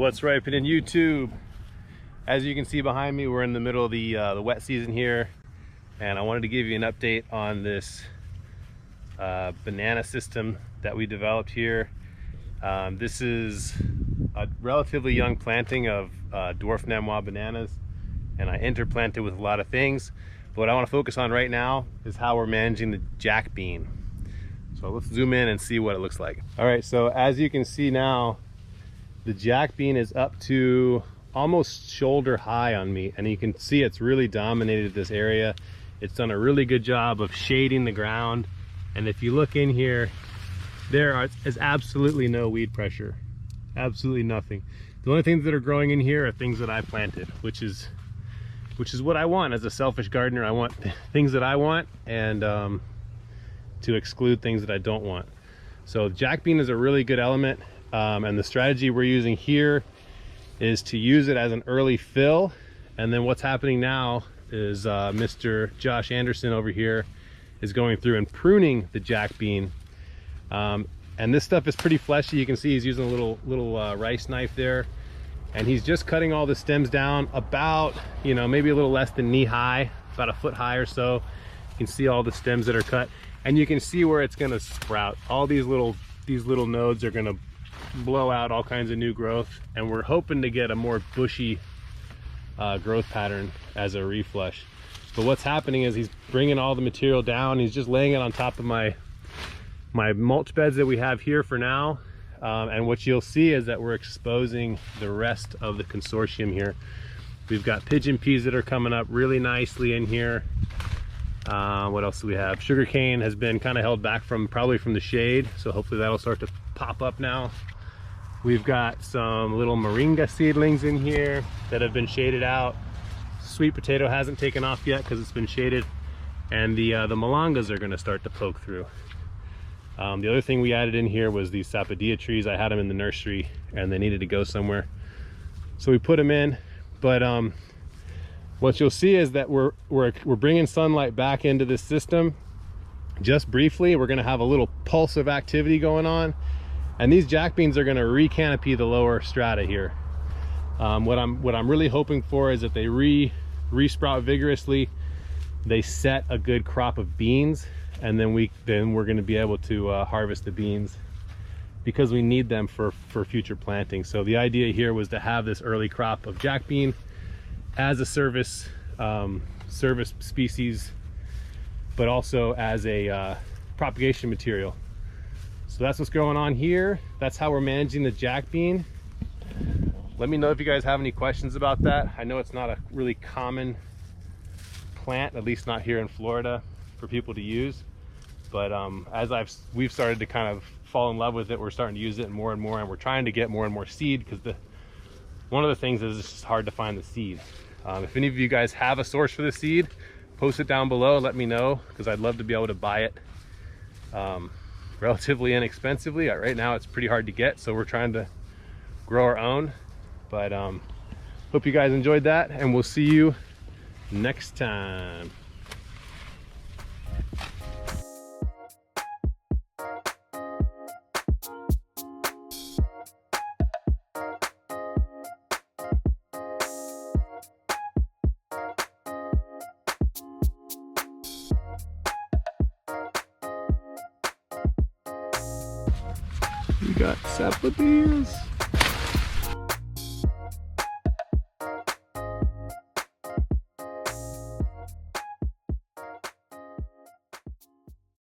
What's ripening YouTube? As you can see behind me, we're in the middle of the wet season here, and I wanted to give you an update on this banana system that we developed here. This is a relatively young planting of dwarf Namwa bananas, and I interplanted with a lot of things. But what I want to focus on right now is how we're managing the Jackbean. So let's zoom in and see what it looks like. All right, so as you can see now, the Jackbean is up to almost shoulder high on me, and you can see it's really dominated this area. It's done a really good job of shading the ground, and if you look in here, there is absolutely no weed pressure, absolutely nothing. The only things that are growing in here are things that I planted, which is what I want as a selfish gardener. I want things that I want, and to exclude things that I don't want. So Jackbean is a really good element, and the strategy we're using here is to use it as an early fill. And then what's happening now is Mr. Josh Anderson over here is going through and pruning the Jackbean. And this stuff is pretty fleshy. You can see he's using a little rice knife there, and he's just cutting all the stems down about, you know, maybe a little less than knee high, about a foot high or so. You can see all the stems that are cut, and you can see where it's going to sprout. All these little nodes are going to blow out all kinds of new growth, and we're hoping to get a more bushy growth pattern as a reflush. But what's happening is he's bringing all the material down. He's just laying it on top of my mulch beds that we have here for now, and what you'll see is that we're exposing the rest of the consortium here. We've got pigeon peas that are coming up really nicely in here. What else do we have? Sugarcane has been kind of held back probably from the shade, so hopefully that'll start to pop up now. We've got some little moringa seedlings in here that have been shaded out. Sweet potato hasn't taken off yet because it's been shaded, and the malangas are going to start to poke through. The other thing we added in here was these sapodilla trees. I had them in the nursery and they needed to go somewhere, so we put them in. But what you'll see is that we're bringing sunlight back into this system just briefly. We're going to have a little pulse of activity going on, and these Jackbeans are going to re-canopy the lower strata here. What I'm really hoping for is that they re-sprout vigorously, they set a good crop of beans, and then we're going to be able to harvest the beans because we need them for future planting. So the idea here was to have this early crop of Jackbean as a service species, but also as a propagation material. So that's what's going on here. That's how we're managing the Jackbean. Let me know if you guys have any questions about that. I know it's not a really common plant, at least not here in Florida, for people to use. But we've started to kind of fall in love with it, we're starting to use it more and more, and we're trying to get more and more seed, because one of the things is it's just hard to find the seed. If any of you guys have a source for the seed, post it down below, let me know, because I'd love to be able to buy it relatively inexpensively. Right now it's pretty hard to get, so we're trying to grow our own. But hope you guys enjoyed that, and we'll see you next time. We got sapodillas.